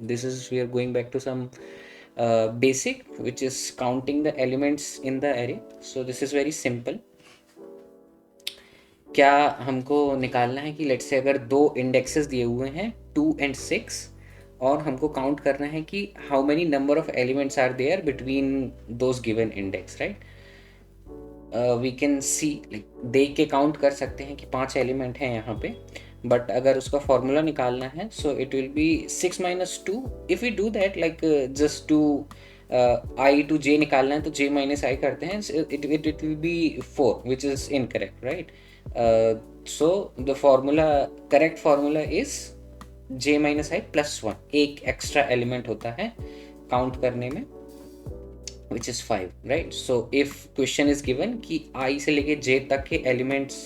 This is we are going back to some basic, which is counting the elements in the array. So this is very simple. क्या हमको निकालना है कि let's say अगर दो indexes दिए हुए हैं 2 and 6, और हमको काउंट करना है कि how many number of elements are there between those given index, right? We can see like देख के काउंट कर सकते हैं कि 5 एलिमेंट हैं यहाँ पे, बट अगर उसका फॉर्मूला निकालना है so it will be 6 - 2. If we do that like just to i to j निकालना है तो j - i करते हैं, it will be 4, which is incorrect, right? So the formula, correct formula is j - i + 1. एक extra element होता है count करने में, which is 5, right? So if question is given कि i से लेके j तक के elements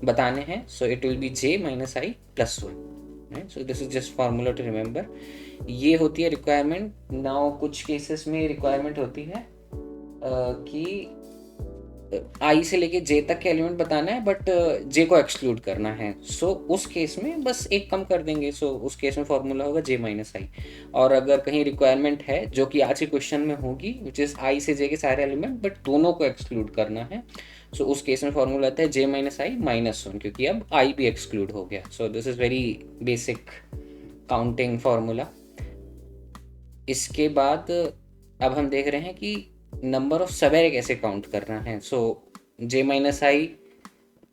बताने हैं, so it will be j - i + 1, right? So this is just formula to remember. ये होती है requirement. Now कुछ cases में requirement होती है कि आई से लेके जे तक के एलिमेंट बताना है बट जे को एक्सक्लूड करना है. सो उस केस में बस एक कम कर देंगे. सो उस केस में फॉर्मूला होगा j - i. और अगर कहीं रिक्वायरमेंट है जो कि आज के क्वेश्चन में होगी, विच इज़ आई से जे के सारे एलिमेंट बट दोनों को एक्सक्लूड करना है, सो उस केस में फॉर्मूला आता है j - i - 1, क्योंकि अब आई भी एक्सक्लूड हो गया. So this is very basic counting formula. इसके बाद अब हम देख रहे हैं कि नंबर ऑफ सब एरे कैसे काउंट करना है. सो j - i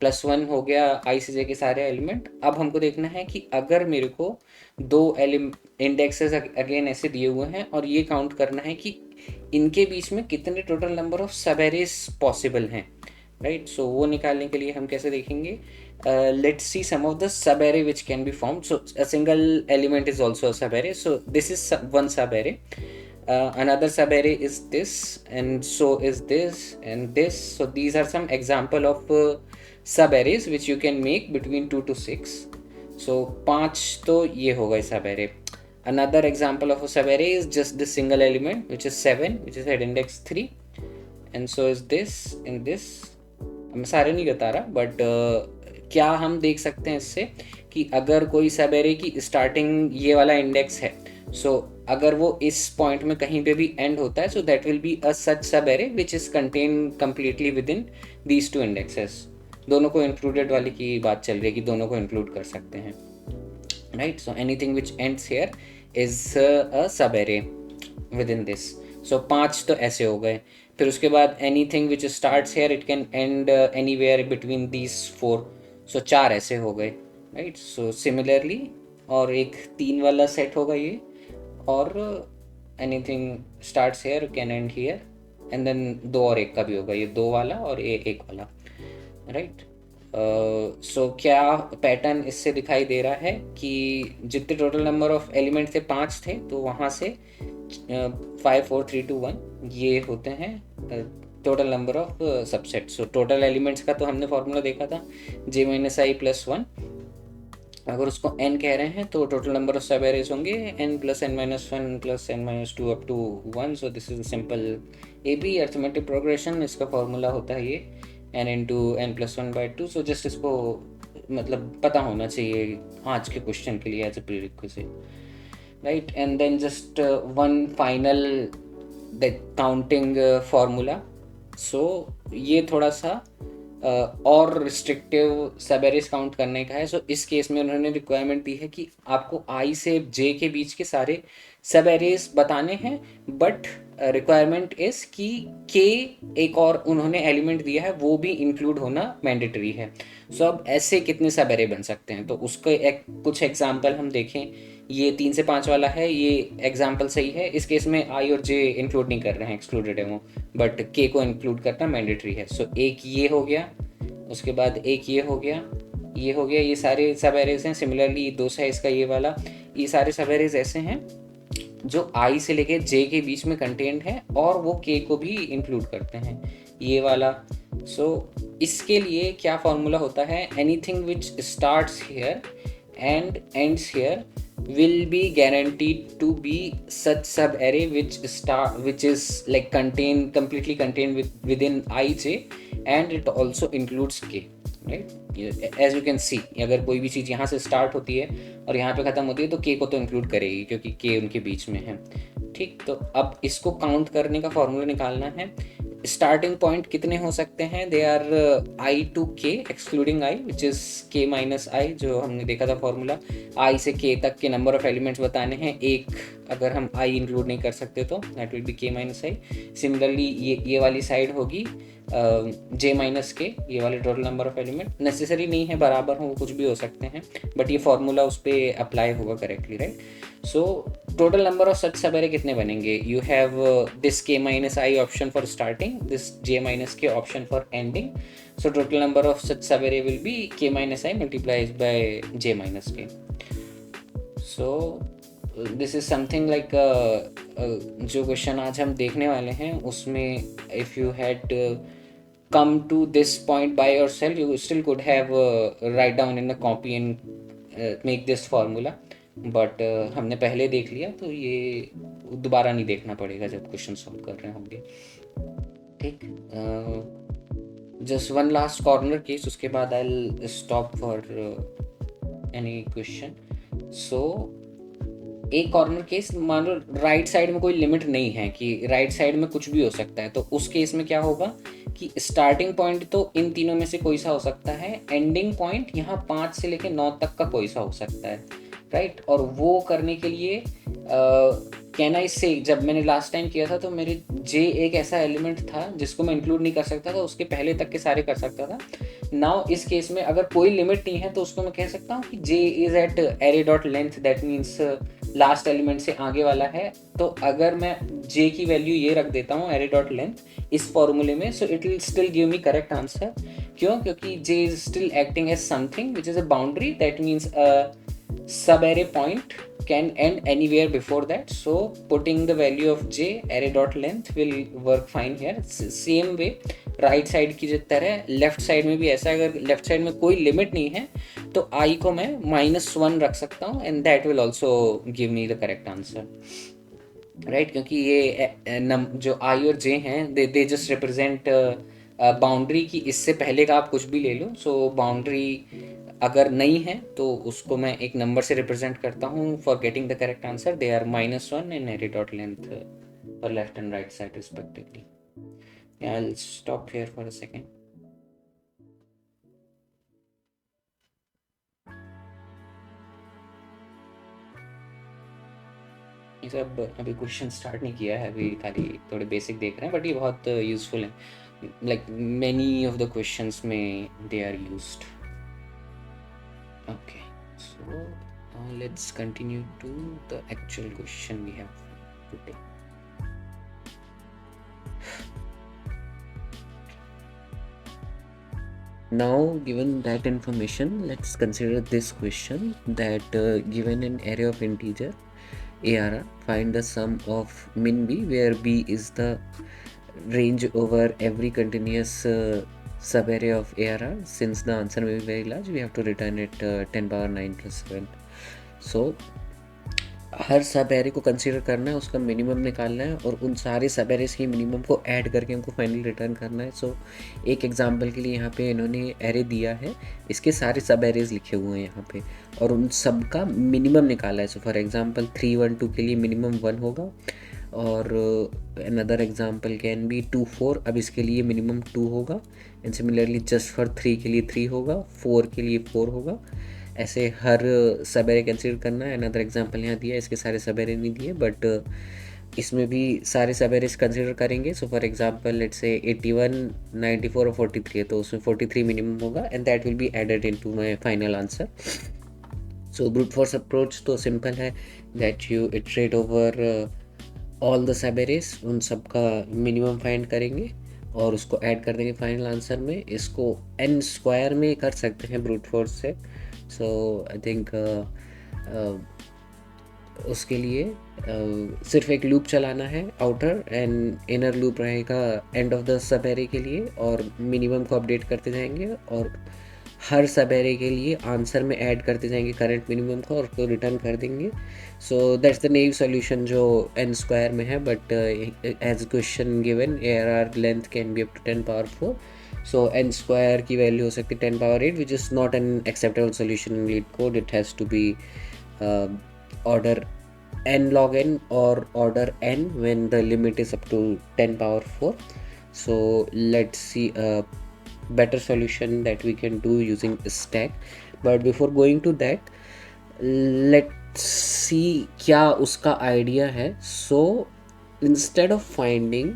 + 1 हो गया आई से जे के सारे एलिमेंट. अब हमको देखना है कि अगर मेरे को दो इंडेक्सेस अगेन ऐसे दिए हुए हैं और ये काउंट करना है कि इनके बीच में कितने total number of subarrays possible हैं, राइट? सो वो निकालने के लिए हम कैसे देखेंगे, let's see some of the subarray which can be formed. So a single element is also a subarray. So this is one subarray. Another subarray is this, and so is this and this. So these are some example of subarrays which you can make between 2 to 6. So 5 तो ये होगा subarray. Another example of a subarray is just this single element, which is 7, which is at index 3, and so is this and this. मैं सारे नहीं बता रहा, but क्या हम देख सकते हैं इससे कि अगर कोई subarray की स्टार्टिंग ये वाला इंडेक्स है, सो अगर वो इस पॉइंट में कहीं पे भी एंड होता है, so that will be a such subarray which is contain completely within these two indexes. दोनों को इंक्लूडेड वाली की बात चल रही है कि दोनों को इंक्लूड कर सकते हैं, right? So anything which ends here is a सब एरे विद इन दिस. सो 5 तो ऐसे हो गए. फिर उसके बाद anything which starts here it can and anywhere between these 4. सो 4 ऐसे हो गए, राइट? सो सिमिलरली और एक 3 वाला सेट होगा ये, और anything starts here can end here, and then 2 और 1 का भी होगा, ये 2 वाला और ये 1 वाला, राइट? सो क्या पैटर्न इससे दिखाई दे रहा है कि जितने टोटल नंबर ऑफ एलिमेंट थे 5 थे, तो वहाँ से 5 4 3 2 1 ये होते हैं total number of subset. So total elements का तो हमने फॉर्मूला देखा था j - i + 1. अगर उसको n कह रहे हैं तो टोटल नंबर ऑफ सब एरेज होंगे n + n - 1 + n - 2 up to 1. So this is a simple AB arithmetic progression. इसका फॉर्मूला होता है ये n × n + 1/2. सो जस्ट इसको मतलब पता होना चाहिए आज के क्वेश्चन के लिए as a prerequisite, right? And then just one final counting formula. So ये थोड़ा सा और रिस्ट्रिक्टिव सब एरेज काउंट करने का है. सो इस केस में उन्होंने रिक्वायरमेंट दी है कि आपको आई से जे के बीच के सारे सब एरेज बताने हैं, बट रिक्वायरमेंट इज कि के एक और उन्होंने एलिमेंट दिया है वो भी इंक्लूड होना मैंडेटरी है. सो अब ऐसे कितने सब एरे बन सकते हैं, तो उसके कुछ एग्जाम्पल हम देखें. ये 3 से 5 वाला है, ये एग्जाम्पल सही है. इस केस में आई और जे इंक्लूड नहीं कर रहे हैं, एक्सक्लूडेड है वो, बट के को इंक्लूड करना मैंडेटरी है. सो एक ये हो गया, उसके बाद एक ये हो गया, ये हो गया. ये सारे सब एरेज हैं. सिमिलरली 2 साइज का ये वाला, ये सारे सब एरेज ऐसे हैं जो आई से लेके जे के बीच में कंटेंट है और वो के को भी इंक्लूड करते हैं, ये वाला. सो इसके लिए क्या फॉर्मूला होता है, anything which starts here and ends here will be guaranteed to be such sub array which is like completely contained within ij, and it also includes k. Right. As you can see, अगर कोई भी चीज़ यहाँ से start होती है और यहाँ पे ख़त्म होती है तो के को तो इंक्लूड करेगी क्योंकि के उनके बीच में है। ठीक, तो अब इसको काउंट करने का फॉर्मूला निकालना है। स्टार्टिंग पॉइंट कितने हो सकते हैं? दे आर आई टू के एक्सक्लूडिंग आई विच इज़ के माइनस आई, जो हमने देखा था फॉर्मूला। आई से के तक के नंबर ऑफ एलिमेंट्स बताने हैं, एक अगर हम आई इंक्लूड नहीं कर सकते तो that will be k minus I. Similarly ये वाली साइड होगी जे माइनस के, ये वाले total number of element. Necessary नहीं है बराबर हो, कुछ भी हो सकते हैं, बट ये फॉर्मूला उस पर अप्लाई होगा correctly, right. So total number of such subarray कितने बनेंगे? You have this k minus i option for starting, this j minus k option for ending. So total number of such subarray will be k minus i multiplies by j minus k. So this is something like जो question आज हम देखने वाले हैं उसमें if you had come to this point by yourself, you still could have write down in a copy and make this formula, but हमने पहले देख लिया तो ये दोबारा नहीं देखना पड़ेगा जब क्वेश्चन सॉल्व कर रहे होंगे। ठीक, just one last corner case, उसके बाद I will stop for any question. So एक कॉर्नर केस, मान लो राइट साइड में कोई लिमिट नहीं है कि राइट साइड में कुछ भी हो सकता है, तो उस केस में क्या होगा कि स्टार्टिंग पॉइंट तो इन तीनों में से कोई सा हो सकता है, एंडिंग पॉइंट यहाँ 5 से लेकर 9 तक का कोई सा हो सकता है, राइट। और वो करने के लिए कैन आई से, जब मैंने लास्ट टाइम किया था तो मेरे जे एक ऐसा एलिमेंट था जिसको मैं इंक्लूड नहीं कर सकता था, उसके पहले तक के सारे कर सकता था। नाउ इस केस में अगर कोई लिमिट नहीं है तो उसको मैं कह सकता हूँ कि j is at array dot length, that means last element से आगे वाला है। तो अगर मैं जे की वैल्यू ये रख देता हूँ एरे डॉट लेंथ इस फॉर्मूले में, so it will still give me correct answer. क्यों? क्योंकि j is still acting as something which is a boundary, that means sub array point can end anywhere before that, so putting the value of j array dot length will work fine here. Same way right side की तरह left side में भी ऐसा, अगर left side में कोई limit नहीं है तो i को मैं -1 रख सकता हूँ and that will also give me the correct answer, right. क्योंकि ये जो i और j हैं दे जस्ट रिप्रेजेंट बाउंड्री की इससे पहले का आप कुछ भी ले लो। सो बाउंड्री अगर नहीं है तो उसको मैं एक नंबर से रिप्रेजेंट करता हूँ for getting the correct answer. They are -1 and array dot length for left and right side respectively. I will stop here for a second. ये सब अभी क्वेश्चन स्टार्ट नहीं किया है, अभी खाली थोड़े बेसिक देख रहे हैं, बट ये बहुत यूजफुल है, like many of the questions में they are used. Okay, so let's continue to the actual question we have today. Now, given that information, let's consider this question that given an array of integer ARR, find the sum of min b, where b is the range over every continuous sub-array of ARR. Since the answer may be very large, we have to return it 10 power 9 plus 7. So हर सब array को consider करना है, उसका minimum निकालना है और उन सारे सब एरेस की मिनिमम को ऐड करके हमको फाइनली रिटर्न करना है। सो एक एग्जांपल के लिए यहाँ पे इन्होंने एरे दिया है, इसके सारे सब एरेज लिखे हुए हैं यहाँ पे और उन सब का मिनिमम निकाला है। सो फॉर एग्जांपल 3 1 2 के लिए मिनिमम 1 होगा और अनदर एग्जांपल कैन बी 2 4, अब इसके लिए मिनिमम 2 होगा एंड सिमिलरली जस्ट फॉर 3 के लिए 3 होगा, 4 के लिए 4 होगा। ऐसे हर सब एरे कंसीडर करना है। अनदर एग्जांपल यहाँ दिया है, इसके सारे सब एरे नहीं दिए बट इसमें भी सारे सब एरेस कंसीडर करेंगे। So for example let's say 81 94 और 43 है तो उसमें 43 मिनिमम होगा and that will be added into my final answer. So brute force approach तो सिंपल है, that you iterate over all the sub arrays, उन सब का मिनिमम फाइंड करेंगे और उसको ऐड कर देंगे फाइनल आंसर में। इसको n स्क्वायर में कर सकते हैं ब्रूट फोर्स से। सो आई थिंक उसके लिए सिर्फ एक लूप चलाना है, आउटर एंड इनर लूप रहेगा एंड ऑफ द सब एरे के लिए और मिनिमम को अपडेट करते जाएंगे और हर सब एरे के लिए आंसर में ऐड करते जाएंगे करंट मिनिमम को और उसको रिटर्न कर देंगे। So that's the naive solution जो n स्क्वायर में है, but as question given ARR length can be up to 10 power 4 so n square की वैल्यू हो सकती है 10 पावर 8 which is not an acceptable solution in LeetCode. It has to be order n log n or order n when the limit is up to 10 power 4. So let's see a better solution that we can do using stack. But before going to that, let's see क्या उसका idea है. So instead of finding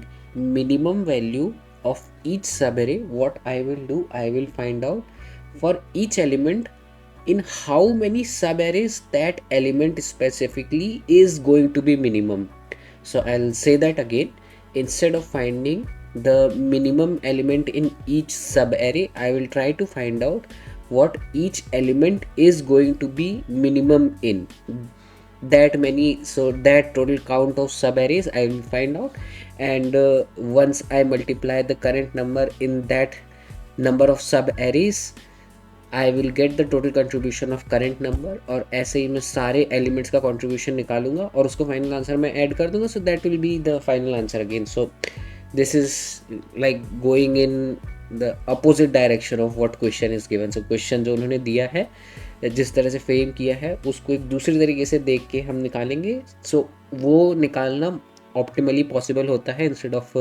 minimum value of each subarray, what I will do, I will find out for each element in how many subarrays that element specifically is going to be minimum. So I'll say that again. Instead of finding the minimum element in each subarray, I will try to find out what each element is going to be minimum in that many. So that total count of subarrays I will find out, and once I multiply the current number in that number of subarrays, I will get the total contribution of current number. और ऐसे ही मैं सारे elements का contribution निकालूंगा और उसको final answer में add कर दूंगा. सो that will be the final answer again. So this is like going in the opposite direction of what question is given. So question जो उन्होंने दिया है, जिस तरह से फ्रेम किया है, उसको एक दूसरी तरीके से देख के हम निकालेंगे. सो वो निकालना ऑप्टिमली पॉसिबल होता है instead of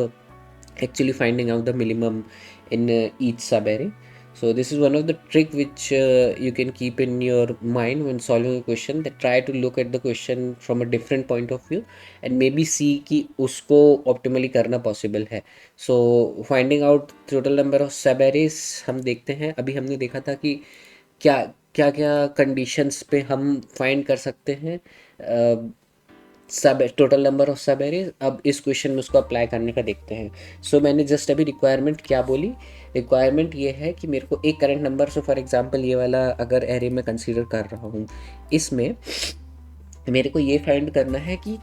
actually finding out the minimum in each subarray. So this is one of the trick which you can keep in your mind when solving a question, that try to look at the question from a different point of view and maybe see कि उसको optimally करना possible है. So finding out total number of subarrays हम देखते हैं. अभी हमने देखा था कि क्या क्या क्या conditions पे हम find कर सकते हैं सब टोटल नंबर ऑफ सब एरेज. अब इस क्वेश्चन में उसको अप्लाई करने का देखते हैं. सो मैंने जस्ट अभी रिक्वायरमेंट क्या बोली. रिक्वायरमेंट ये है कि मेरे को एक current number, so for example ये वाला अगर एरे में कंसीडर कर रहा हूँ, इसमें मेरे को ये फाइंड करना है कि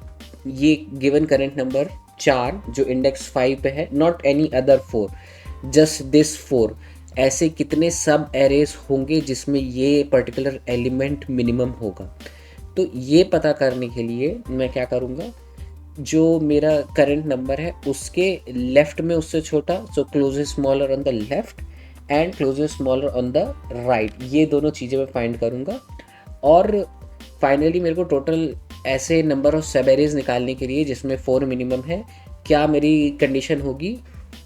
ये गिवन करंट नंबर 4 जो इंडेक्स 5 पे है, not any other 4, just this 4, ऐसे कितने सब एरेज होंगे जिसमें ये पर्टिकुलर एलिमेंट मिनिमम होगा. तो ये पता करने के लिए मैं क्या करूँगा, जो मेरा करंट नंबर है उसके लेफ्ट में उससे छोटा, so closest smaller on the left and closest smaller on the right, ये दोनों चीज़ें मैं फाइंड करूँगा. और फाइनली मेरे को टोटल ऐसे नंबर ऑफ सब एरेज निकालने के लिए जिसमें 4 मिनिमम है, क्या मेरी कंडीशन होगी,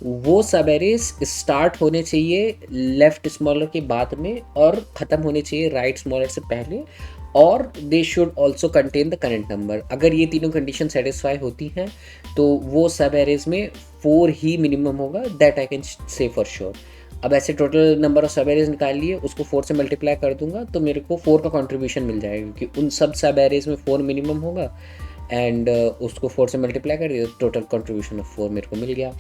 वो सब एरेज स्टार्ट होने चाहिए लेफ्ट स्मॉलर के बाद में और ख़त्म होने चाहिए राइट स्मॉलर से पहले, और they should also contain the current number. अगर ये तीनों कंडीशन सेटिस्फाई होती हैं तो वो सब एरेज में 4 ही मिनिमम होगा. That I can say for sure. अब ऐसे टोटल नंबर ऑफ सब एरेज निकाल लिए, उसको 4 से मल्टीप्लाई कर दूंगा तो मेरे को 4 का कंट्रीब्यूशन मिल जाएगा, क्योंकि उन सब एरेज में 4 मिनिमम होगा. एंड उसको 4 से मल्टीप्लाई कर दिया, टोटल कंट्रीब्यूशन ऑफ 4 मेरे को मिल गया.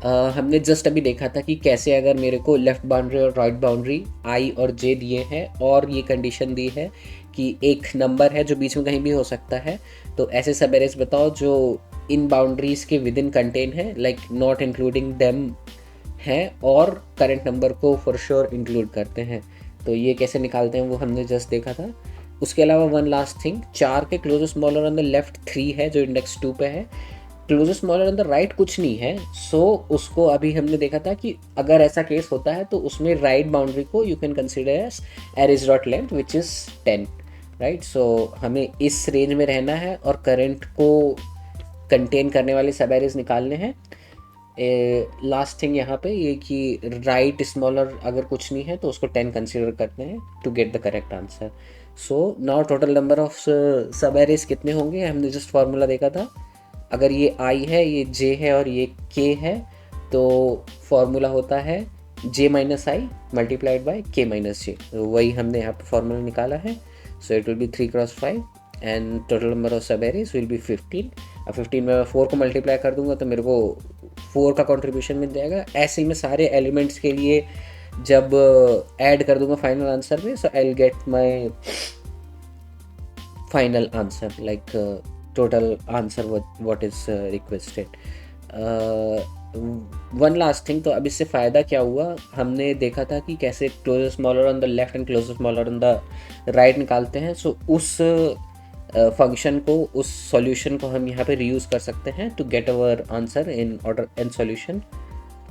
हमने जस्ट अभी देखा था कि कैसे अगर मेरे को लेफ़्ट बाउंड्री और राइट बाउंड्री आई और जे दिए हैं और ये कंडीशन दी है कि एक नंबर है जो बीच में कहीं भी हो सकता है, तो ऐसे सब एरेज बताओ जो इन बाउंड्रीज़ के विद इन कंटेन है, लाइक नॉट इंक्लूडिंग देम हैं, और करंट नंबर को फॉर श्योर इंक्लूड करते हैं. तो ये कैसे निकालते हैं वो हमने जस्ट देखा था. उसके अलावा वन लास्ट थिंग, 4 के closest smaller on the left 3 है जो इंडेक्स 2 पे है, closest smaller on the right कुछ नहीं है. सो उसको अभी हमने देखा था कि अगर ऐसा केस होता है तो उसमें राइट बाउंड्री को you can consider as arrays dot length which is 10, right. So हमें इस रेंज में रहना है और करंट को कंटेन करने वाले सब एरेज निकालने हैं. लास्ट थिंग यहाँ पे ये कि राइट स्मॉलर अगर कुछ नहीं है तो उसको 10 कंसिडर करते हैं to get the correct answer. So now total number of सब एरेज कितने होंगे, हमने जस्ट फार्मूला देखा था. अगर ये i है, ये j है और ये k है, तो फॉर्मूला होता है j minus i multiplied by k minus j. वही हमने यहाँ पे फॉर्मूला निकाला है. So it will be 3 cross 5 and total number of सब एरेज विल बी 15. अब 15 में मैं 4 को मल्टीप्लाई कर दूंगा तो मेरे को 4 का कंट्रीब्यूशन मिल जाएगा. ऐसे ही मैं सारे एलिमेंट्स के लिए जब ऐड कर दूंगा फाइनल आंसर में, so I will get my final answer, like total answer what is requested. One last thing, तो अब इससे फ़ायदा क्या हुआ, हमने देखा था कि कैसे closest smaller on the left and closest smaller on the right निकालते हैं. सो उस फंक्शन को, उस सॉल्यूशन को हम यहाँ पे रीयूज़ कर सकते हैं to get our answer in order and solution.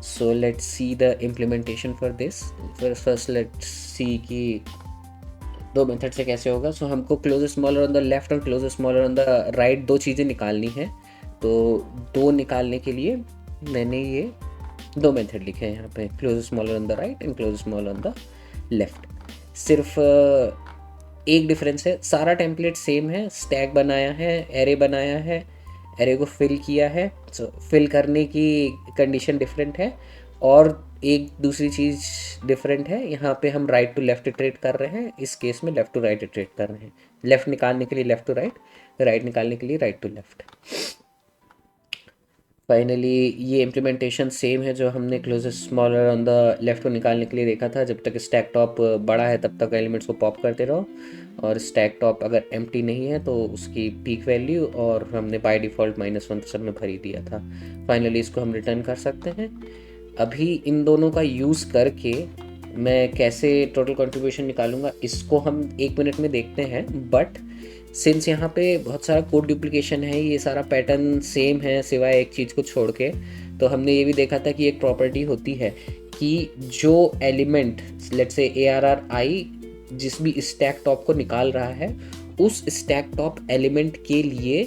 So let's see the implementation for this. First let's see कि दो मेथड से कैसे होगा। सो हमको closest smaller on the left और closest smaller on the right दो चीज़ें निकालनी है। तो दो निकालने के लिए मैंने ये दो मेथड लिखे हैं यहाँ पे, closest smaller on the right and closest smaller on the left. सिर्फ एक डिफरेंस है, सारा टेम्पलेट सेम है, स्टैक बनाया है, एरे बनाया है, एरे को फिल किया है। सो फिल करने की कंडीशन डिफरेंट है। और एक दूसरी चीज़ डिफरेंट है, यहाँ पे हम राइट टू लेफ्ट इटरेट कर रहे हैं, इस केस में लेफ्ट टू राइट इटरेट कर रहे हैं। लेफ्ट निकालने के लिए लेफ्ट टू राइट, राइट निकालने के लिए राइट टू लेफ्ट। फाइनली ये इम्प्लीमेंटेशन सेम है जो हमने closest smaller on the left को निकालने के लिए देखा था। जब तक स्टैक टॉप बड़ा है तब तक एलिमेंट्स को पॉप करते रहो, और स्टैक टॉप अगर एम्प्टी नहीं है तो उसकी पीक वैल्यू, और हमने बाय डिफ़ॉल्ट -1 सब में भर ही दिया था। फाइनली इसको हम रिटर्न कर सकते हैं। अभी इन दोनों का यूज़ करके मैं कैसे टोटल कंट्रीब्यूशन निकालूंगा इसको हम 1 मिनट में देखते हैं। बट सिंस यहाँ पे बहुत सारा कोड डुप्लीकेशन है, ये सारा पैटर्न सेम है सिवाय एक चीज़ को छोड़ के, तो हमने ये भी देखा था कि एक प्रॉपर्टी होती है कि जो एलिमेंट लेट्स से ARR जिस भी स्टैक टॉप को निकाल रहा है, उस स्टैक टॉप एलिमेंट के लिए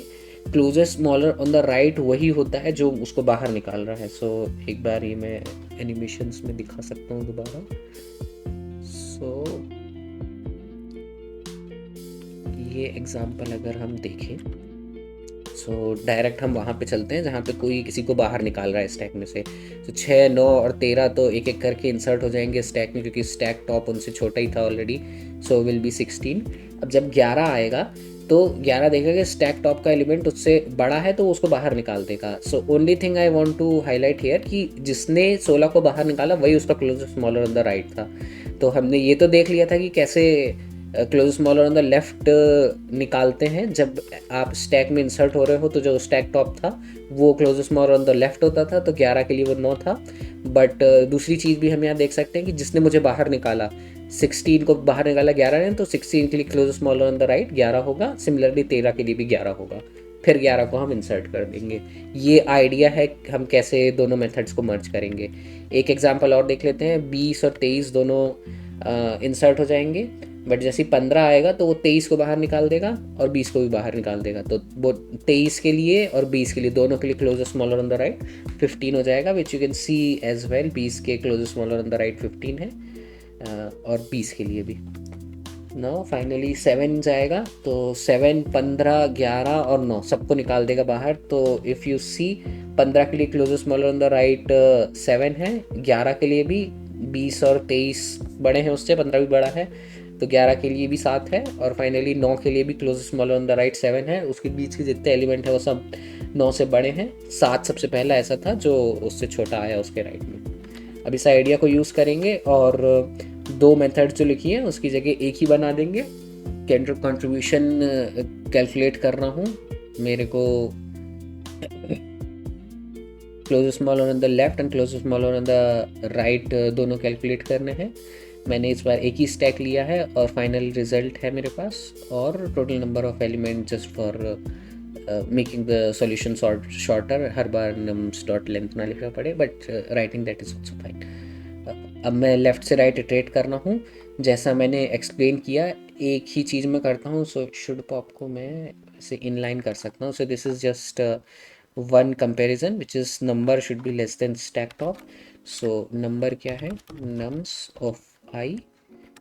closest smaller on the right वही होता है जो उसको बाहर निकाल रहा है। सो एक बार ये मैं एनिमेशंस में दिखा सकता हूँ दोबारा। सो ये एग्जांपल अगर हम देखें, सो डायरेक्ट हम वहाँ पे चलते हैं जहाँ पे कोई किसी को बाहर निकाल रहा है स्टैक में से। तो 6, 9 और 13 तो एक एक करके इंसर्ट हो जाएंगे स्टैक में, क्योंकि स्टैक टॉप उनसे छोटा ही था ऑलरेडी। So will be 16। अब जब 11 आएगा तो 11 देखेगा कि स्टैक टॉप का एलिमेंट उससे बड़ा है तो उसको बाहर निकाल देगा। So only thing I want to highlight here कि जिसने 16 को बाहर निकाला वही उसका closest smaller on the right था। तो हमने ये तो देख लिया था कि कैसे close smaller on the left निकालते हैं। जब आप स्टैक में इंसर्ट हो रहे हो तो जो स्टैक टॉप था वो close smaller on the left होता था, तो 11 के लिए वो 9 था। बट दूसरी चीज़ भी हम यहाँ देख सकते हैं कि जिसने मुझे बाहर निकाला 16 को बाहर निकाला 11 ने, तो 16 के लिए close smaller on the right 11 होगा। सिमिलरली 13 के लिए भी 11 होगा, फिर 11 को हम इंसर्ट कर देंगे। ये आइडिया है हम कैसे दोनों मेथड्स को मर्ज करेंगे। एक एग्जांपल और देख लेते हैं। 20 और 23 दोनों इंसर्ट हो जाएंगे, बट जैसे 15 आएगा तो वो 23 को बाहर निकाल देगा और 20 को भी बाहर निकाल देगा। तो वो 23 के लिए और 20 के लिए दोनों के लिए closest smaller on the right 15 हो जाएगा, which you can see as well. 20 के closest smaller on the right 15 है, और 20 के लिए भी। नो फाइनली 7 जाएगा, तो 7, 15, 11 और 9 सबको निकाल देगा बाहर। तो इफ़ यू सी 15 के लिए closest smaller on the right 7 है, 11 के लिए भी, 20 और 23 बड़े हैं उससे, 15 भी बड़ा है, तो 11 के लिए भी 7 है, और फाइनली 9 के लिए भी closest smaller on the right 7 है। उसके बीच के जितने एलिमेंट है वो सब 9 से बड़े हैं। 7 सबसे पहला ऐसा था जो उससे छोटा आया उसके राइट में। अब इस आइडिया को यूज़ करेंगे और दो मेथड जो लिखी है उसकी जगह एक ही बना देंगे। कंट्रीब्यूशन कैलकुलेट कर रहा हूँ, मेरे को closest smaller on the left and closest smaller on the right दोनों कैलकुलेट करने हैं। मैंने इस बार एक ही स्टैक लिया है और फाइनल रिजल्ट है मेरे पास, और total number of element just for making the solution shorter. Her bar nums dot length ना लिखना पड़े, but writing that is also fine. अब मैं लेफ़्ट से राइट इटरेट करना हूँ जैसा मैंने एक्सप्लेन किया, एक ही चीज़ में करता हूँ। सो शुड पॉप को मैं ऐसे इनलाइन कर सकता हूँ। So this is just one comparison which is number should be less than stack top. So number क्या है, nums of I,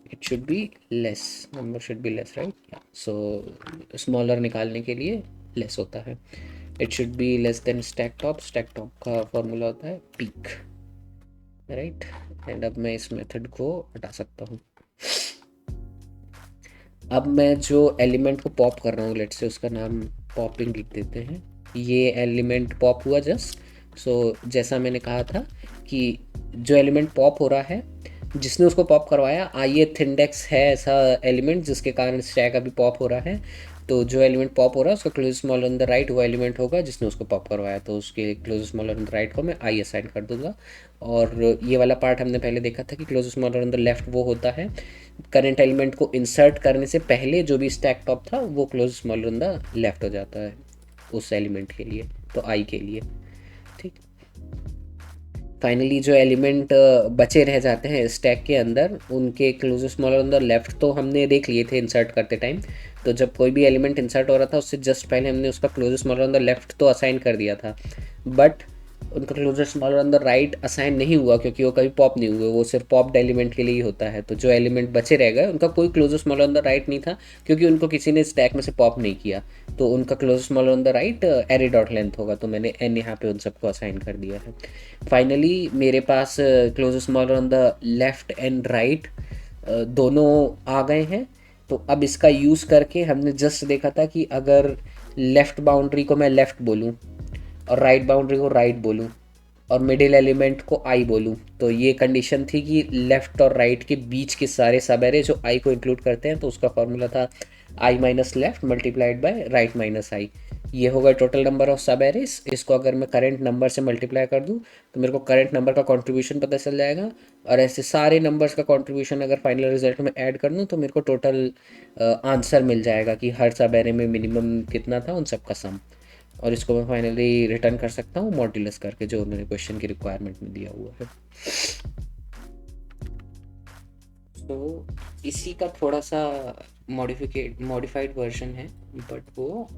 it should be less, number should be less, right? So smaller निकालने के लिए less होता है। it should be less than stack top का formula होता है peak, right? एंड अब मैं इस मेथड को हटा सकता हूँ। अब मैं जो एलिमेंट को पॉप कर रहा हूँ, लेट्स से उसका नाम पॉपिंग लिख देते हैं। ये एलिमेंट पॉप हुआ जस्ट। सो जैसा मैंने कहा था कि जो एलिमेंट पॉप हो रहा है, जिसने उसको पॉप करवाया, ith इंडेक्स है ऐसा एलिमेंट जिसके कारण स्टैक अभी पॉप हो रहा है। तो जो एलिमेंट पॉप हो रहा है उसका closest smaller on the right वो एलिमेंट होगा जिसने उसको पॉप करवाया, तो उसके closest smaller on the right को मैं I असाइन कर दूंगा। और ये वाला पार्ट हमने पहले देखा था कि closest smaller on the left वो होता है करंट एलिमेंट को इंसर्ट करने से पहले जो भी स्टैक टॉप था वो closest smaller on the left हो जाता है उस एलिमेंट के लिए, तो I के लिए। ठीक, फाइनली जो एलिमेंट बचे रह जाते हैं स्टैक के अंदर, उनके closest smaller on the left तो हमने देख लिए थे इंसर्ट करते टाइम। तो जब कोई भी एलिमेंट इंसर्ट हो रहा था उससे जस्ट पहले हमने उसका closest smaller on the left तो असाइन कर दिया था, बट उनका closest smaller on the right assign नहीं हुआ क्योंकि वो कभी पॉप नहीं हुए, वो सिर्फ पॉप्ड एलिमेंट के लिए ही होता है। तो जो एलिमेंट बचे रह गए उनका कोई closest smaller on the right नहीं था क्योंकि उनको किसी ने स्टैक में से पॉप नहीं किया। तो उनका closest smaller on the right array dot length होगा, तो मैंने एन यहाँ पे उन सबको असाइन कर दिया है। फाइनली मेरे पास closest smaller on the left and right दोनों आ गए हैं। तो अब इसका यूज़ करके हमने जस्ट देखा था कि अगर लेफ़्ट बाउंड्री को मैं लेफ़्ट बोलूँ और राइट बाउंड्री को राइट बोलूँ और मिडिल एलिमेंट को आई बोलूँ, तो ये कंडीशन थी कि लेफ़्ट और राइट के बीच के सारे सब एरे जो आई को इंक्लूड करते हैं, तो उसका फॉर्मूला था i minus left multiplied by right minus i. ये होगा total number of subarrays. इसको अगर मैं करंट नंबर से मल्टीप्लाई कर दूँ तो मेरे को करंट नंबर का कंट्रीब्यूशन पता चल जाएगा, और ऐसे सारे नंबर्स का कंट्रीब्यूशन अगर फाइनल रिजल्ट में ऐड कर दूँ तो मेरे को टोटल आंसर मिल जाएगा कि हर सब एरे में मिनिमम कितना था, उन सब का सम। और इसको मैं फाइनली रिटर्न कर सकता हूँ मॉड्यूलस करके, जो उन्होंने क्वेश्चन की रिक्वायरमेंट में दिया हुआ है। तो इसी का थोड़ा सा मॉडिफाइड वर्जन है, बट वो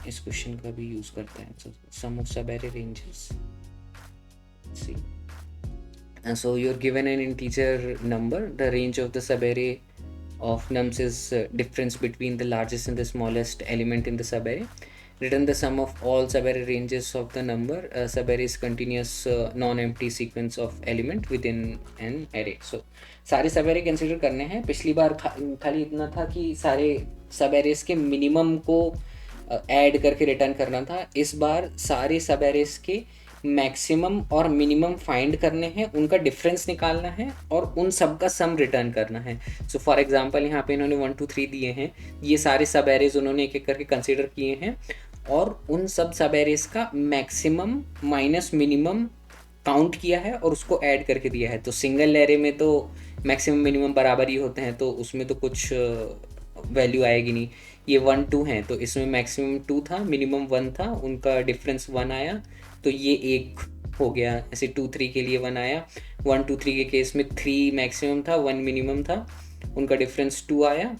इस क्वेश्चन का भी यूज करते हैं। Sum of sub array ranges, see so you're given an integer number, the range of the subarray of nums is difference between the largest and the smallest element in the subarray. Return the sum of all subarray ranges of the number. Subarray is continuous non-empty sequence of element within an array. So सारे subarray consider करने हैं। पिछली बार खाली इतना था कि सारे subarrays के मिनिमम को ऐड करके रिटर्न करना था। इस बार सारे subarrays के मैक्सिमम और मिनिमम फाइंड करने हैं, उनका डिफरेंस निकालना है और उन सब का सम रिटर्न करना है। सो फॉर एग्जांपल यहाँ पे इन्होंने 1 2 3 दिए हैं, ये सारे सब एरेज उन्होंने एक एक करके कंसीडर किए हैं और उन सब एरेज का मैक्सिमम माइनस मिनिमम काउंट किया है और उसको ऐड करके दिया है। तो सिंगल एरे में तो मैक्सिमम मिनिमम बराबर ही होते हैं, तो उसमें तो कुछ वैल्यू आएगी नहीं। ये 1 2 हैं, तो इसमें मैक्सिमम 2 था, मिनिमम 1 था, उनका डिफरेंस 1 आया, तो ये एक हो गया। ऐसे 2 3 के लिए 1 आया। 1 2 3 के केस में 3 मैक्सिमम था, 1 मिनिमम था, उनका डिफरेंस 2 आया।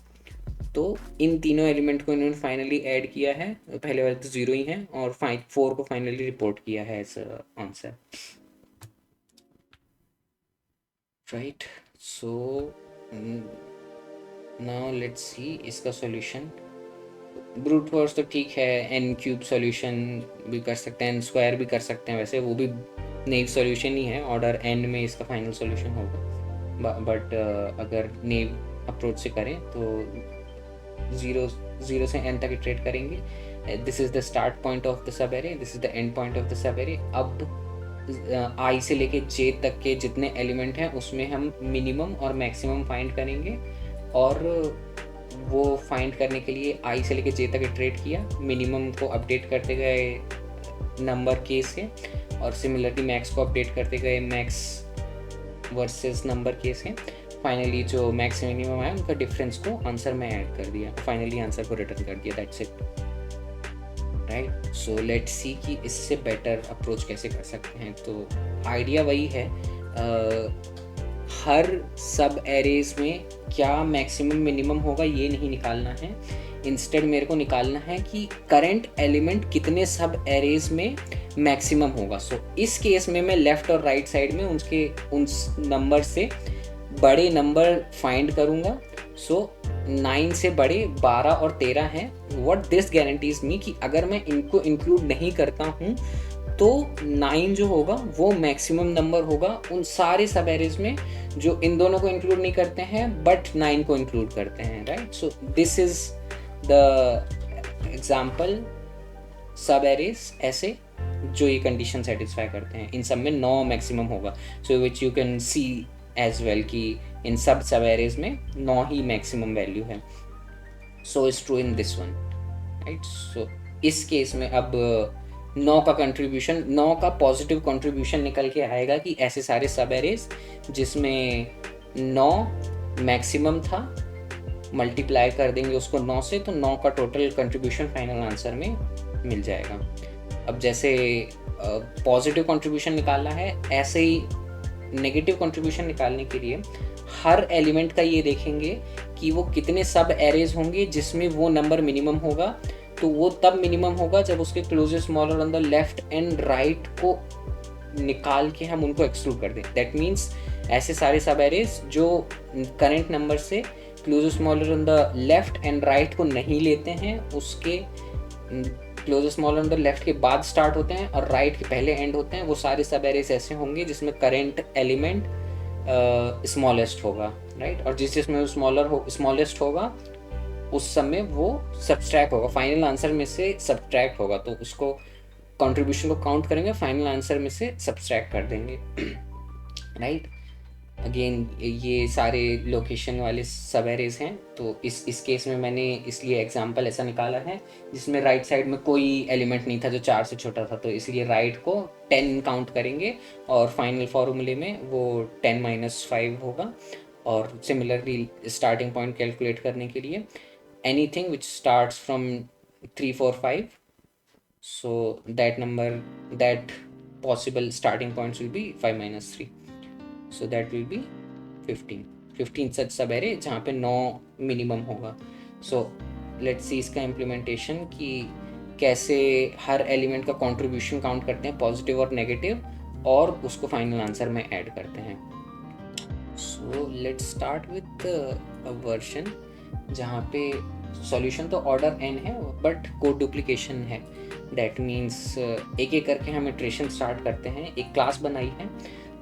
तो इन तीनों एलिमेंट को इन्होंने फाइनली ऐड किया है, पहले वाले तो 0 ही हैं, और 4 को फाइनली रिपोर्ट किया है as answer, right. So now let's see इसका सॉल्यूशन। ब्रूट फोर्स तो ठीक है, एन क्यूब सॉल्यूशन भी कर सकते हैं, एन स्क्वायर भी कर सकते हैं, वैसे वो भी नेव सॉल्यूशन ही है, ऑर्डर एन में इसका फाइनल सॉल्यूशन होगा। बट अगर नेव अप्रोच से करें तो जीरो से एन तक इटरेट करेंगे। This is the start point of the सब array, this is the end point of the सब एरे। अब आई से लेके जे तक के जितने एलिमेंट हैं उसमें हम मिनिमम और मैक्सिमम फाइंड करेंगे, और वो फाइंड करने के लिए आई से लेके जे तक इटरेट किया, मिनिमम को अपडेट करते गए नंबर के से, और सिमिलरली मैक्स को अपडेट करते गए मैक्स वर्सेस नंबर के से। फाइनली जो मैक्स मिनिमम है उनका डिफरेंस को आंसर में ऐड कर दिया, फाइनली आंसर को रिटर्न कर दिया, that's it, right. So let's see कि इससे बेटर अप्रोच कैसे कर सकते हैं। तो आइडिया वही है, हर सब एरेज में क्या मैक्सिमम मिनिमम होगा ये नहीं निकालना है, इंस्टेड मेरे को निकालना है कि करंट एलिमेंट कितने सब एरेज में मैक्सिमम होगा। सो इस केस में मैं लेफ्ट और राइट साइड में उनके उन नंबर से बड़े नंबर फाइंड करूँगा। सो 9 से बड़े 12 और 13 हैं। व्हाट दिस गारंटीज मी कि अगर मैं इनको इंक्लूड नहीं करता हूँ तो 9 जो होगा वो मैक्सिमम नंबर होगा उन सारे सब एरेज में जो इन दोनों को इंक्लूड नहीं करते हैं बट 9 को इंक्लूड करते हैं, right. So this is the example सब एरेज ऐसे जो ये कंडीशन सेटिस्फाई करते हैं, इन सब में 9 मैक्सिमम होगा। So which you can see as well कि इन सब एरेज में 9 ही मैक्सिमम वैल्यू है। So is true in this one, right. सो इस केस में अब 9 का कंट्रीब्यूशन, 9 का पॉजिटिव कंट्रीब्यूशन निकल के आएगा कि ऐसे सारे सब एरेज जिसमें 9 मैक्सिमम था मल्टीप्लाई कर देंगे उसको 9 से, तो 9 का टोटल कंट्रीब्यूशन फाइनल आंसर में मिल जाएगा। अब जैसे पॉजिटिव कंट्रीब्यूशन निकालना है, ऐसे ही नेगेटिव कंट्रीब्यूशन निकालने के लिए हर एलिमेंट का ये देखेंगे कि वो कितने सब एरेज होंगे जिसमें वो नंबर मिनिमम होगा। तो वो तब मिनिमम होगा जब उसके closest smaller on the left and right को निकाल के हम उनको एक्सक्लूड कर दें। दैट मीन्स ऐसे सारे सब एरेज जो करेंट नंबर से closest smaller on the left and right को नहीं लेते हैं, उसके closest smaller on the left के बाद स्टार्ट होते हैं और राइट के पहले एंड होते हैं, वो सारे सब एरेज ऐसे होंगे जिसमें करेंट एलिमेंट स्मॉलेस्ट होगा, राइट। और जिसमें स्मॉलेस्ट होगा उस समय वो सब्सट्रैक्ट होगा, फाइनल आंसर में से सब्सट्रैक्ट होगा, तो उसको कंट्रीब्यूशन को काउंट करेंगे, फाइनल आंसर में से सब्सट्रैक्ट कर देंगे, राइट। अगेन ये सारे लोकेशन वाले सब एरेज हैं। तो इस केस में मैंने इसलिए एग्जांपल ऐसा निकाला है जिसमें राइट साइड में कोई एलिमेंट नहीं था जो 4 से छोटा था, तो इसलिए राइट को 10 काउंट करेंगे और फाइनल फॉर्मूले में वो 10 - 5 होगा। और सिमिलरली स्टार्टिंग पॉइंट कैलकुलेट करने के लिए anything which starts from 3 4 5, so that possible starting points will be 5 - 3, so that will be 15 such सब एरे जहाँ पे 9 मिनिमम होगा। सो लेट्स सी इसका इम्प्लीमेंटेशन कि कैसे हर एलिमेंट का कंट्रीब्यूशन काउंट करते हैं पॉजिटिव और नेगेटिव, और उसको फाइनल आंसर में ऐड करते हैं। So let's start with a version जहाँ पे सॉल्यूशन तो ऑर्डर n है बट कोड डुप्लीकेशन है। डैट मीन्स एक एक करके हम इटरेशन स्टार्ट करते हैं। एक क्लास बनाई है,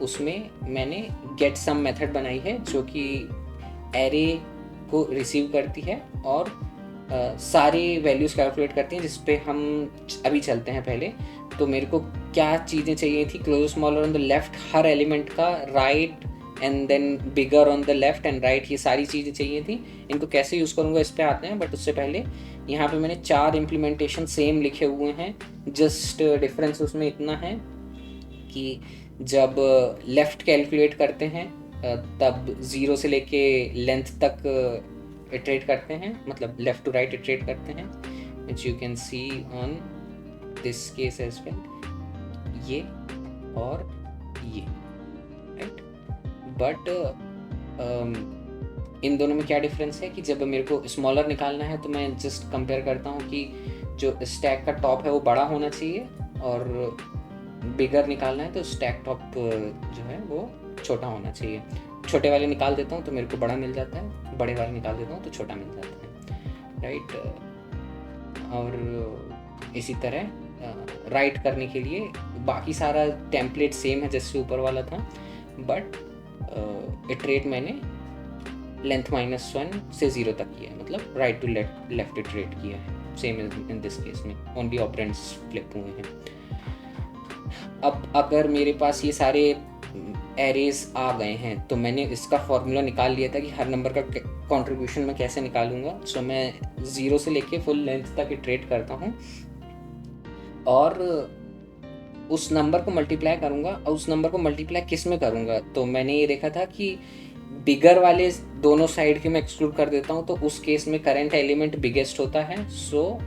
उसमें मैंने गेट सम मेथड बनाई है जो कि एरे को रिसीव करती है और सारे वैल्यूज़ कैलकुलेट करती हैं, जिस पे हम अभी चलते हैं। पहले तो मेरे को क्या चीज़ें चाहिए थी, close smaller on the left हर एलिमेंट का, right and then bigger on the left and right, ये सारी चीज़ें चाहिए थी। इनको कैसे यूज़ करूँगा इस पे आते हैं, बट उससे पहले यहाँ पे मैंने 4 इम्प्लीमेंटेशन सेम लिखे हुए हैं। जस्ट डिफरेंस उसमें इतना है कि जब लेफ़्ट कैलकुलेट करते हैं तब 0 से लेके लेंथ तक इटरेट करते हैं, मतलब लेफ़्ट टू राइट इटरेट करते हैं, which you can see on this case as well, ये और ये, राइट। बट इन दोनों में क्या डिफरेंस है कि जब मेरे को स्मॉलर निकालना है तो मैं जस्ट कंपेयर करता हूँ कि जो स्टैक का टॉप है वो बड़ा होना चाहिए, और बिगर निकालना है तो स्टैक टॉप जो है वो छोटा होना चाहिए। छोटे वाले निकाल देता हूँ तो मेरे को बड़ा मिल जाता है, बड़े वाले निकाल देता हूँ तो छोटा मिल जाता है, राइट। और इसी तरह राइट करने के लिए बाकी सारा टेम्पलेट सेम है जैसे ऊपर वाला था, बट इटरेट मैंने लेंथ -1 से 0 तक किया है, मतलब राइट टू लेफ्ट इटरेट किया है। सेम इन दिस केस में ओनली ऑपरेंड्स फ्लिप हुए हैं। अब अगर मेरे पास ये सारे एरेज आ गए हैं तो मैंने इसका फॉर्मूला निकाल लिया था कि हर नंबर का कंट्रीब्यूशन मैं कैसे निकालूंगा। सो मैं 0 से लेके फुल लेंथ तक इटरेट करता हूँ और उस नंबर को मल्टीप्लाई करूँगा। और उस नंबर को मल्टीप्लाई किस में करूँगा, तो मैंने ये देखा था कि बिगर वाले दोनों साइड के मैं एक्सक्लूड कर देता हूँ, तो उस केस में करंट एलिमेंट बिगेस्ट होता है। सो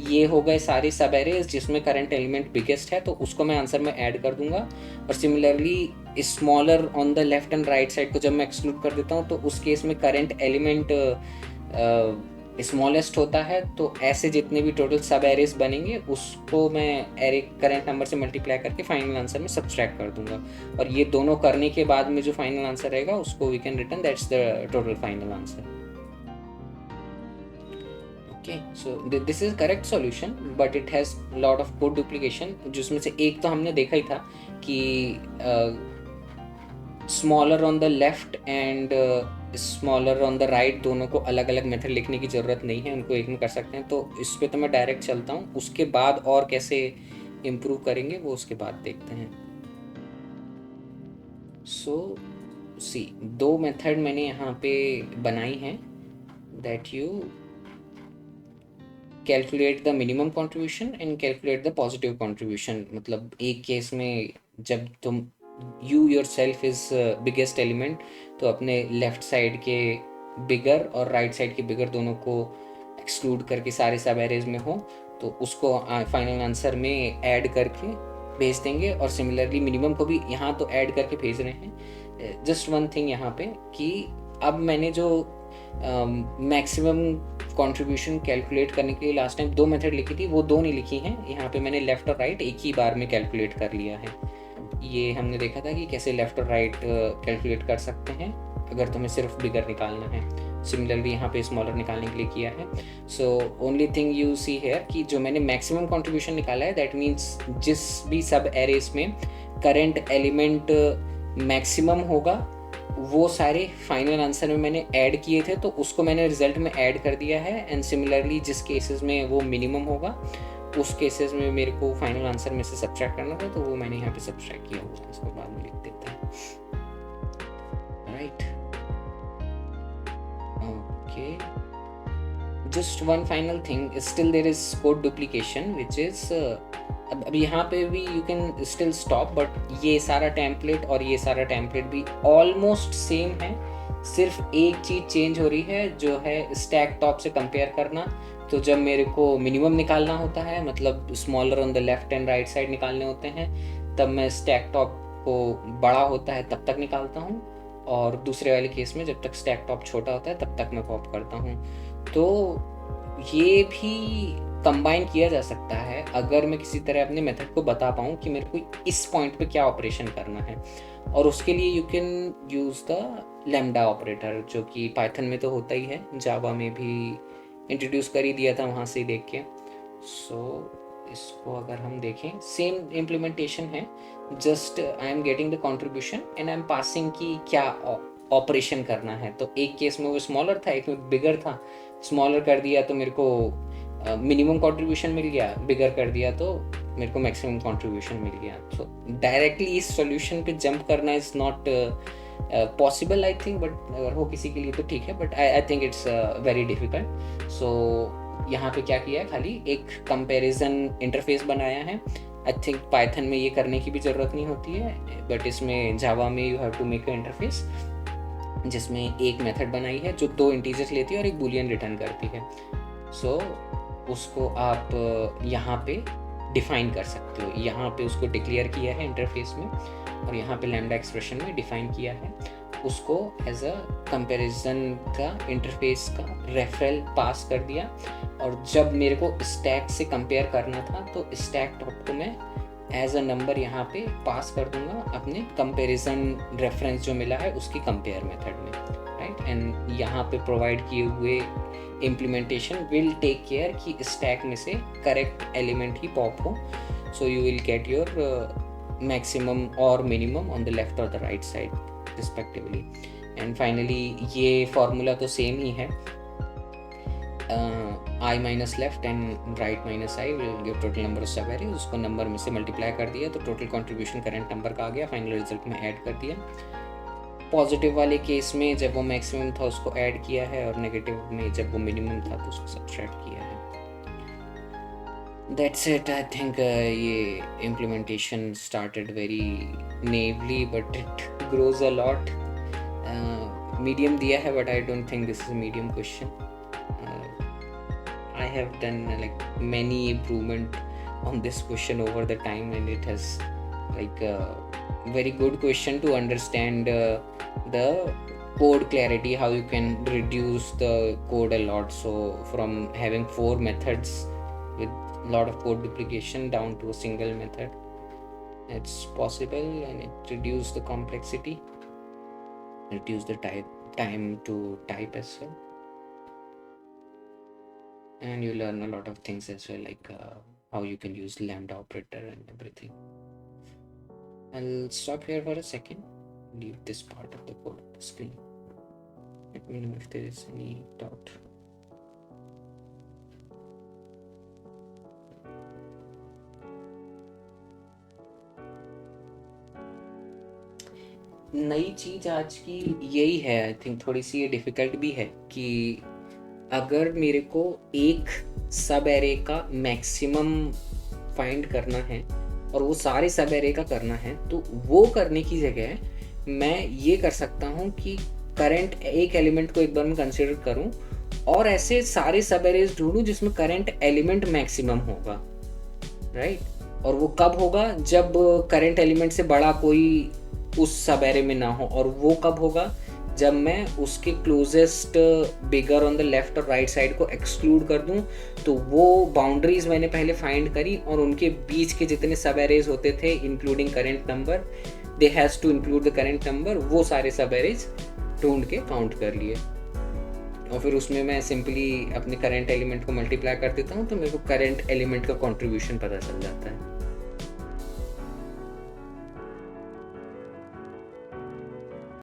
ये हो गए सारे सब एरेज जिसमें करंट एलिमेंट बिगेस्ट है, तो उसको मैं आंसर में ऐड कर दूंगा। और similarly smaller on the left and right side को जब मैं एक्सक्लूड कर देता हूँ तो उस केस में करंट एलिमेंट स्मॉलेस्ट होता है। तो ऐसे जितने भी टोटल सब एरेज बनेंगे उसको मैं एरे करंट नंबर से मल्टीप्लाई करके फाइनल आंसर में सब्सट्रैक्ट कर दूंगा, और ये दोनों करने के बाद में जो फाइनल आंसर रहेगा उसको we can return that's the total final answer. Okay, so this is correct solution but it has lot of code duplication, जिसमें से एक तो हमने देखा ही था कि smaller on the left and smaller on the right दोनों को अलग अलग मेथड लिखने की ज़रूरत नहीं है, उनको एक में कर सकते हैं। तो इस पे तो मैं डायरेक्ट चलता हूँ, उसके बाद और कैसे इम्प्रूव करेंगे वो उसके बाद देखते हैं। सो सी 2 मेथड मैंने यहाँ पे बनाई हैं, that you calculate the minimum contribution and calculate the positive contribution. मतलब एक केस में जब तुम you your self is biggest element तो अपने लेफ्ट साइड के बिगर और राइट साइड की बिगर दोनों को एक्सक्लूड करके सारे सब एरेज में हो, तो उसको फाइनल आंसर में ऐड करके भेज देंगे। और सिमिलरली मिनिमम को भी यहाँ तो ऐड करके भेज रहे हैं। जस्ट वन थिंग यहाँ पे कि अब मैंने जो मैक्सिमम कंट्रीब्यूशन कैलकुलेट करने के लिए लास्ट टाइम 2 मेथड लिखी थी, वो 2 नहीं लिखी हैं। यहाँ पे मैंने लेफ़्ट और राइट एक ही बार में कैलकुलेट कर लिया है। ये हमने देखा था कि कैसे लेफ़्ट और राइट कैलकुलेट कर सकते हैं अगर तुम्हें सिर्फ बिगर निकालना है। सिमिलरली यहाँ पे स्मॉलर निकालने के लिए किया है। So only thing you see here कि जो मैंने मैक्सिमम कंट्रीब्यूशन निकाला है, दैट मीन्स जिस भी सब एरेज में करंट एलिमेंट मैक्सिमम होगा वो सारे फाइनल आंसर में मैंने ऐड किए थे, तो उसको मैंने रिजल्ट में ऐड कर दिया है। एंड सिमिलरली जिस केसेस में वो मिनिमम होगा उस केसेस में मेरे को फाइनल आंसर में से सब्ट्रैक्ट करना था, तो वो मैंने यहाँ पे सब्ट्रैक्ट किया हुआ है। इसको बाद में लिख देता है, right. Okay, just one final thing, still there is code duplication which is अब यहाँ पे भी you can still stop, but ये सारा टेम्पलेट और ये सारा टेम्पलेट भी ऑलमोस्ट सेम है। सिर्फ एक चीज़ चेंज हो रही है, जो है स्टैक टॉप से कंपेयर करना। तो जब मेरे को मिनिमम निकालना होता है, मतलब smaller on the left and right side निकालने होते हैं, तब मैं स्टैक टॉप को बड़ा होता है तब तक निकालता हूँ, और दूसरे वाले केस में जब तक स्टैक टॉप छोटा होता है तब तक मैं पॉप करता हूँ। तो ये भी कंबाइन किया जा सकता है अगर मैं किसी तरह अपने मेथड को बता पाऊँ कि मेरे को इस पॉइंट पे क्या ऑपरेशन करना है। और उसके लिए you can use the lambda operator, जो कि पाइथन में तो होता ही है, जावा में भी इंट्रोड्यूस कर ही दिया था वहाँ से ही देख के। सो इसको अगर हम देखें, सेम इम्प्लीमेंटेशन है, just I am getting the contribution and I am passing की क्या ऑपरेशन करना है। तो एक केस में वो स्मॉलर था, एक में बिगर था। स्मॉलर कर दिया तो मेरे को मिनिमम कंट्रीब्यूशन मिल गया, बिगर कर दिया तो मेरे को मैक्सिमम कंट्रीब्यूशन मिल गया। तो डायरेक्टली इस सॉल्यूशन पे जंप करना is not possible I think, but अगर हो किसी के लिए तो ठीक है, but I think it's very difficult. So यहाँ पे क्या किया है, खाली एक कंपैरिजन इंटरफेस बनाया है। आई थिंक पाइथन में ये करने की भी ज़रूरत नहीं होती है, बट इसमें जावा में you have to make a interface जिसमें एक मेथड बनाई है जो 2 इंटीजर्स लेती है और एक बूलियन रिटर्न करती है। सो उसको आप यहाँ पे डिफाइन कर सकते हो। यहाँ पे उसको डिक्लेयर किया है इंटरफेस में, और यहाँ पे लैम्डा एक्सप्रेशन में डिफाइन किया है। उसको एज अ कंपैरिजन का इंटरफेस का रेफरल पास कर दिया, और जब मेरे को स्टैक से कंपेयर करना था तो स्टैक टॉप को मैं एज अ नंबर यहाँ पे पास कर दूंगा अपने कंपैरिजन रेफरेंस जो मिला है उसकी कंपेयर मेथड में, राइट। एंड यहाँ पे प्रोवाइड किए हुए इम्प्लीमेंटेशन विल टेक केयर कि स्टैक में से करेक्ट एलिमेंट ही पॉप हो। So you will get your maximum और मिनिमम ऑन द लेफ्ट और the right side respectively. And finally ये फॉर्मूला तो सेम ही है, i minus left and right minus I will give total number of सब arrays. उसको number में से multiply कर दिया तो टोटल कंट्रीब्यूशन करंट नंबर का आ गया, फाइनल रिजल्ट में ऐड कर दिया। पॉजिटिव वाले केस में जब वो मैक्सिमम था उसको ऐड किया है, और नेगेटिव में जब वो मिनिमम था तो उसको सब्ट्रैक्ट किया है। That's it. आई थिंक ये implementation started very naively but it grows a lot. Medium दिया है but I don't think this is a medium question. I have done like many improvement on this question over the time, and it has like a very good question to understand the code clarity, how you can reduce the code a lot. So from having 4 methods with a lot of code duplication down to a single method, it's possible, and it reduces the complexity, reduce the time to type as well. And you learn a lot of things as well, like how you can use lambda operator and everything. I'll stop here for a second, leave this part of the code on the screen. Let me know if there is any doubt. नई चीज आज की यही है, I think थोड़ी सी ये difficult भी है कि अगर मेरे को एक सब एरे का मैक्सिमम फाइंड करना है और वो सारे सब एरे का करना है, तो वो करने की जगह मैं ये कर सकता हूँ कि करंट एक एलिमेंट को एक बार मैं कंसिडर करूँ और ऐसे सारे सब एरेज ढूंढूं जिसमें करंट एलिमेंट मैक्सिमम होगा, राइट। और वो कब होगा, जब करंट एलिमेंट से बड़ा कोई उस सब एरे में ना हो। और वो कब होगा, जब मैं उसके closest bigger on the left और राइट साइड को एक्सक्लूड कर दूं। तो वो बाउंड्रीज मैंने पहले फाइंड करी और उनके बीच के जितने सब एरेज होते थे including current number, they has to include the current number, वो सारे सब एरेज ढूंढ के काउंट कर लिए। और फिर उसमें मैं सिंपली अपने करंट एलिमेंट को मल्टीप्लाई कर देता हूँ तो मेरे को करंट एलिमेंट का कंट्रीब्यूशन पता चल जाता है।